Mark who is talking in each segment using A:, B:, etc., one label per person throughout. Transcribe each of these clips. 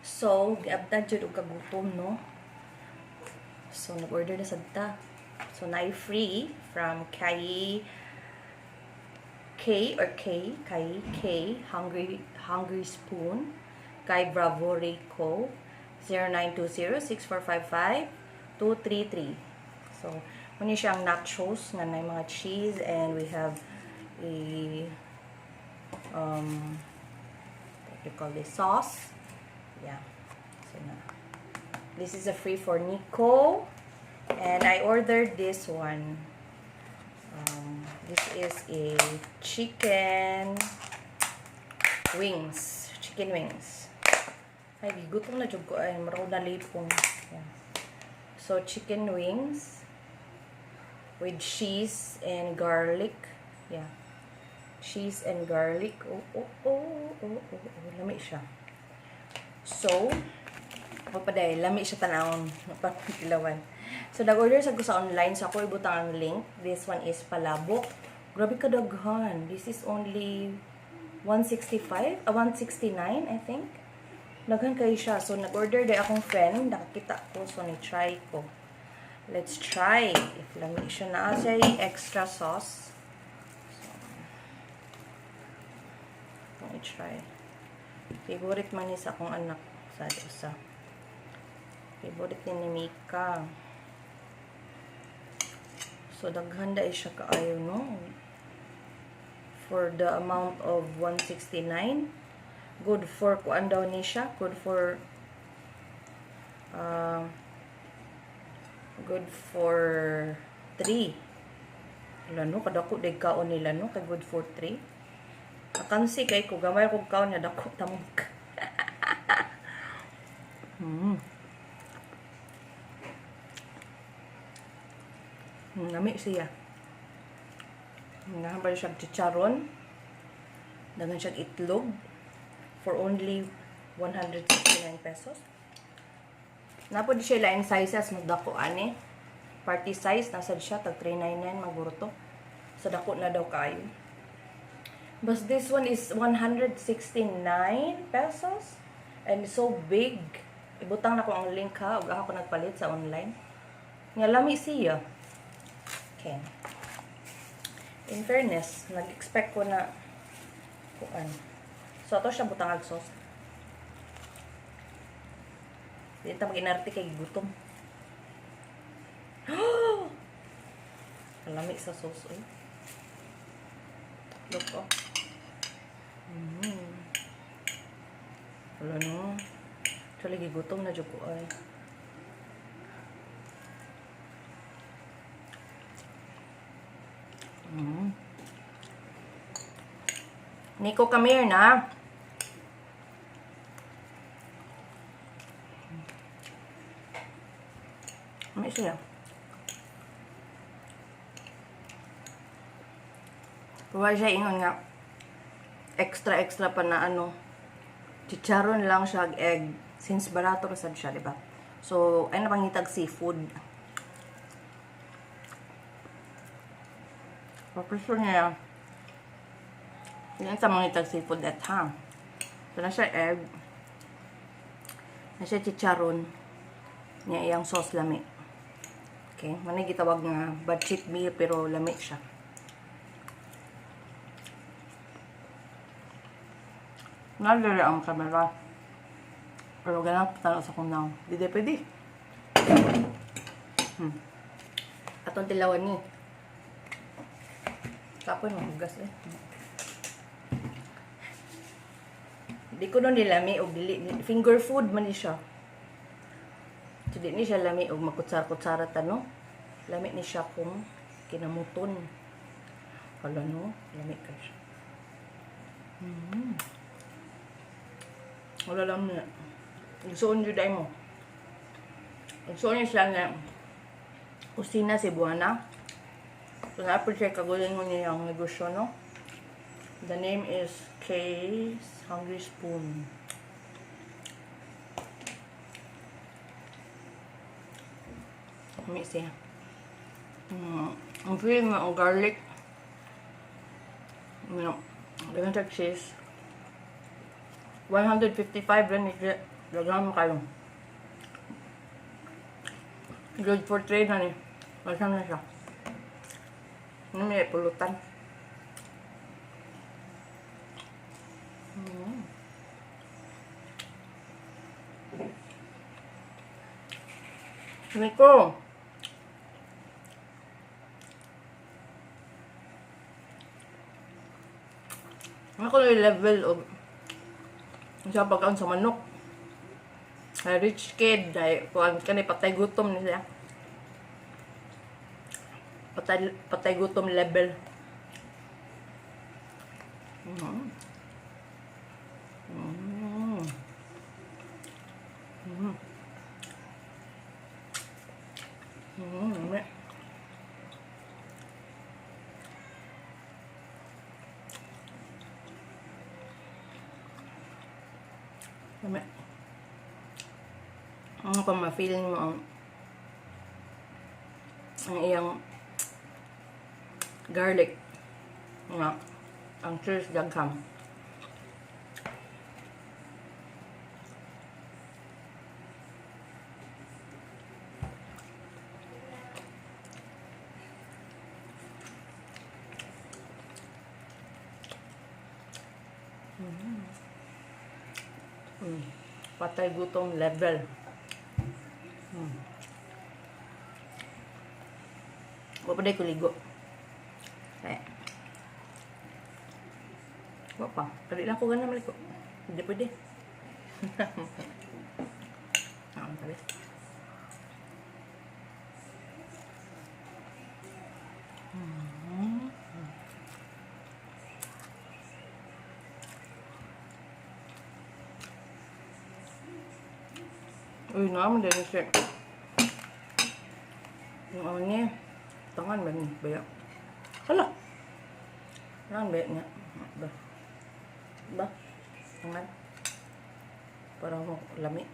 A: So, giabdan jud og kagutom, no? So, nag-order na sad ta. So, na-free from Kayee, Kayee, Hungry Spoon, kay Bravo Rico, 0920-6455-233. So, muna siyang nachos na may mga cheese, and we have a what you call this, sauce. Yeah. So, this is a free for Nico, and I ordered this one. This is a chicken wings. Ay, gutom na jud ko ay maraw na lipong. Yeah. So, chicken wings with cheese and garlic. Yeah. Cheese and garlic. Lami siya. So, Padayon, lami siya tanawon. Napatilawan. So, nag-order sa ko sa online. So, ako ibutang ang link. This one is Palabok. Grabe kadaghan. This is only 169, I think. Daghan kayo siya. So, nag-order din akong friend. Nakakita ko. So, ni-try ko. Let's try. If lami siya na siya extra sauce. So, i-try. Favorite man niya sa akong anak. Sa favorite ni Mika. So, daghanda siya kaayo, no? For the amount of 169. Good for, kuan daw ni siya. Good for 3. Wala, no? Kadako day kaon nila, no? Kay good for 3. Akansi kay ko. Gamay kong kaon niya. Dako tamok. Nami siya. Nahambal siya chicharon. Dagan siya itlog. For only 169 pesos. Napod siya lain sizes. Magdako ani. Party size. Nasad siya. Tag 399. Maguro to. Sa dako na daw kayo. But this one is 169 pesos. And so big. Ibutang na ko ang link ha. Ug ako nagpalit sa online. Nga lami siya. Okay. In fairness, nag-expect ko na kuan. So, ito siya butang ag sauce. Dito mag-inarte kay gutom. Malami sa sauce, eh. Look, oh. Wala no. Actually, gutom na dyan ko, ay. Nico, come here na. Ano siya? Huwag siya ingon nga. Extra pa na ano. Chicharon lang siya, egg. Since barato rasad siya, diba? So, ay napangitag seafood. Papreso niya. Yan sa mga itag seafood at ha. So, na siya egg. Na siya chicharon. Niya iyang sauce lami. Okay. Manay gitawag nga budget meal pero lami siya. Nalala ang kamera. Pero ganang patalo sa kong now. Di pwede. Atong tilawan ni. Tapos mahugas eh. Di ko nun nilami o dili. Finger food man siya. So di ni siya lami o makutsar-kutsara tano. Lami ni siya kung kinamuton. Wala no. Lami ka siya. Wala lang na. Gustoon nyo dahil mo. Gustoon nyo siya na kusina Cebuana. So, na-appreciate kagulin mo niya yung negosyo, no? The name is Kayee's Hungry Spoon. Mix siya. Ang feeling mo, ang garlic. Ganun sa cheese. 155 rin. Dagan mo kayo. Good for trade na ni. Masam na siya. Ano may pulutan. Niko. Ako yung level of sa pagkaon sa manok. Rich kid, dahil kuhan ka patay gutom niya. Patay gutom level. Dami. Ang kung ma-feel mo ang iyang garlic nga ang cheese daghang. Patay gutom level. Wala pa day ko ligo. Wala pa. Kali lang ko ganang maliko. Hindi pwede. Sabi. Uy, naman din siya. Yung ano niya. Tangan ba niya? Baya. Hala! Tangan baya niya. Ba? Ba? Tangan. Parang lami.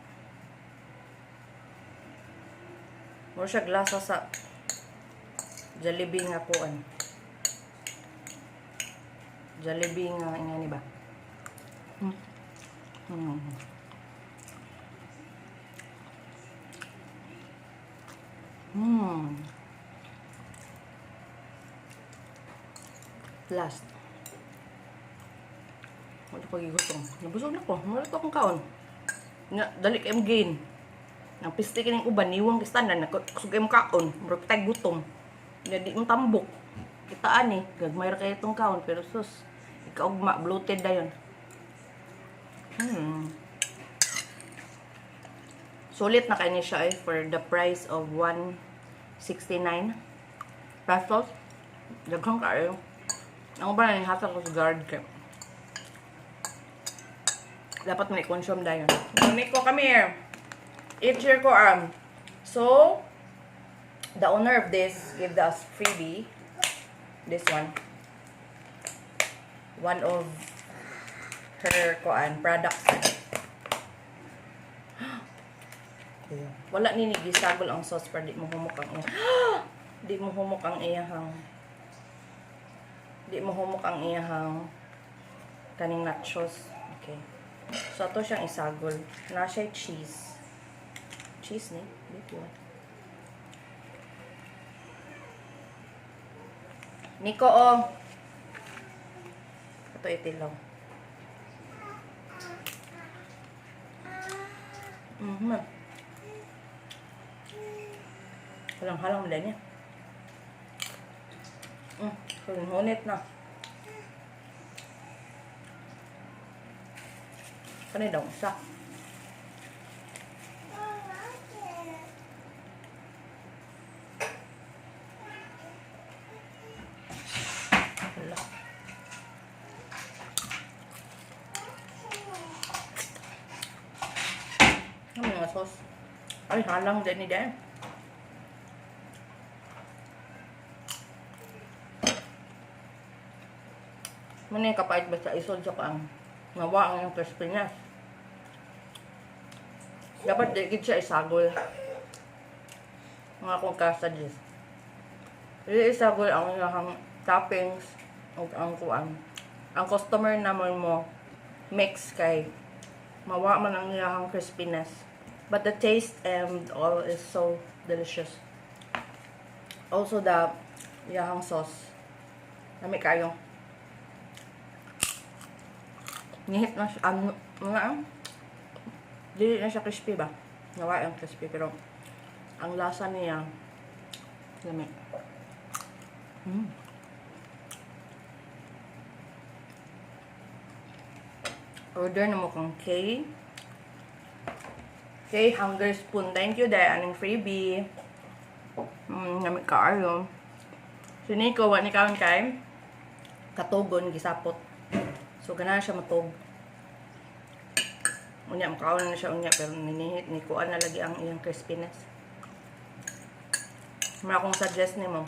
A: Mura siya glasa sa Jollibee nga kuan. Jollibee nga ingani ba? Last. Wala pa gigutong. Nabusog na ko. Wala to akong kaon. Dali kayong gain. Ang piste kining uban, niwang kistanan. Kusog kayong kaon. Mura kitay gutom. Hindi mong tambok. Kitaan eh. Gagmayra kayo itong kaon. Pero sus, ikaugma. Bloated na yun. Sulit na kayo siya eh. For the price of 169 pesos. Daghang kayo. Ang ba na yung hatag ko sa guard ka. Dapat may consume dayon. Nico, come here. Eat here ko So, the owner of this gave us freebie. This one. One of her products. Wala ni gisagol ang sauce para di mo humok ang di mo humok ang iyahang kaning nachos. Okay. So, ito siyang isagol. Na siya cheese. Cheese ni? Dito. Nico, oh. Ito itilaw. Halang-halang nila niya. Hunit na. Kanay daw isa. Hala. Ang mga sauce. Ay, halang din ni Dan. Muna yung kapait ba sa isod sa kaang nawa ang crispiness. Dapat dikit siya isagol. Mga kong kasadis. Hindi isagol ang ilang toppings o ang kuan. Ang customer naman mo mix kay Mawa man ang iyang crispiness. But the taste and all is so delicious. Also the iyang sauce. Lami kayo. Nihit na siya. Dili na siya crispy ba? Nawa ang crispy pero ang lasa niya lami. Order na mo kang Kayee. Kayee Hunger Spoon. Thank you dahil aning freebie. Namit ka ayo. Sini ko wa ni kaon kay katugon gisapot. So ganahan siya matog. Unya makaon na siya unya pero ninihit ni kuan na lagi ang iyang crispiness. Mara akong suggest nimo.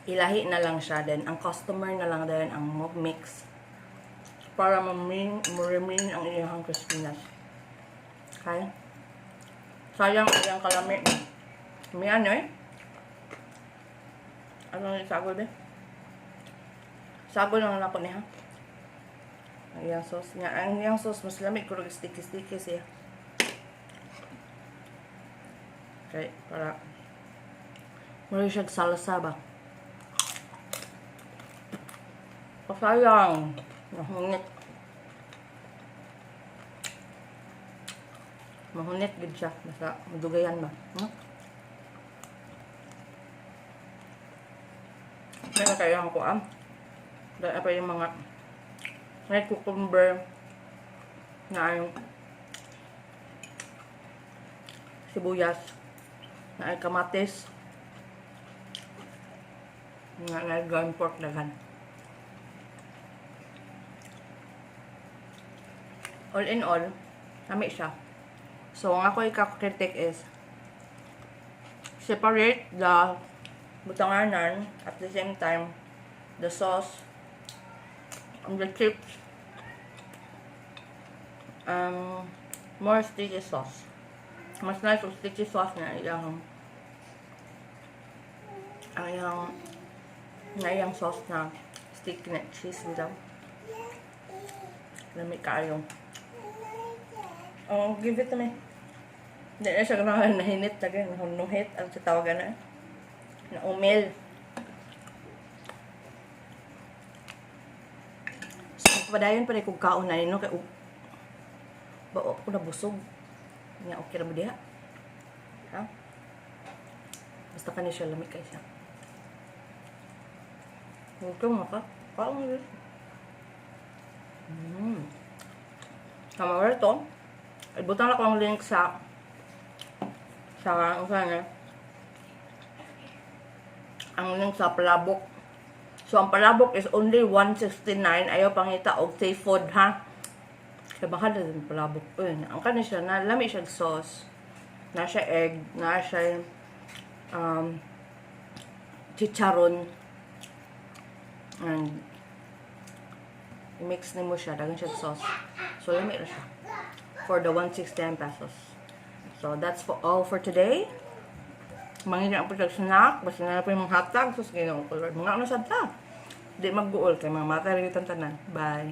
A: Ilahi na lang siya then ang customer na lang din ang mix para ma-remain ang iyang crispiness. Okay? Sayang ang iyang kalami. May ano eh? Ano yung sagol eh? Sagol lang ako niya. Ang iyang sauce niya. Ang iyang sauce mas lamig kung sticky-sticky siya. Okay, para muli siya salsa ba? Sayang. Mahunit. Mahunit gid siya. Basta madugayan ba? Kaya kayo ang kuam. Dahil pa yung mga red cucumber na yung sibuyas na ay kamatis na ground pork dagan. All in all, lami siya. So, ang ako ikakritik is separate the butanganan at the same time the sauce and the chips more sticky sauce. Mas nice yung sticky sauce na ang iyang sauce na sticky na cheese nito. Lami kayo. Oh, give it to me. Hindi na siya ganahan nahinit lagi. Nahunuhit. Ang sa tawagan na. Na umil. So, padayon pa rin kung kaon na nino. Kaya, bao ako nabusog. Nga, okay na mo diha. Ha? Basta ka na siya lamig kayo siya. Huwag kang maka. Kaon na rin. Tama ba ito? Ibutang lang ko ang link sa ang link sa Palabok. So, ang Palabok is only 169. Ayaw pangita og seafood, ha? Kaya baka na din Palabok. Ang kanin siya, nalami siya sauce. Na siya egg. Na siya chicharon. And i-mix mo siya. Dagan siya sauce. So, lami na siya. For the 169 pesos. So, that's all for today. Mangina ang snack. Basta na po yung mga hotdog. So, sige na mga ano sa ta. Di mag-guol kay mga mata rin tanan. Bye.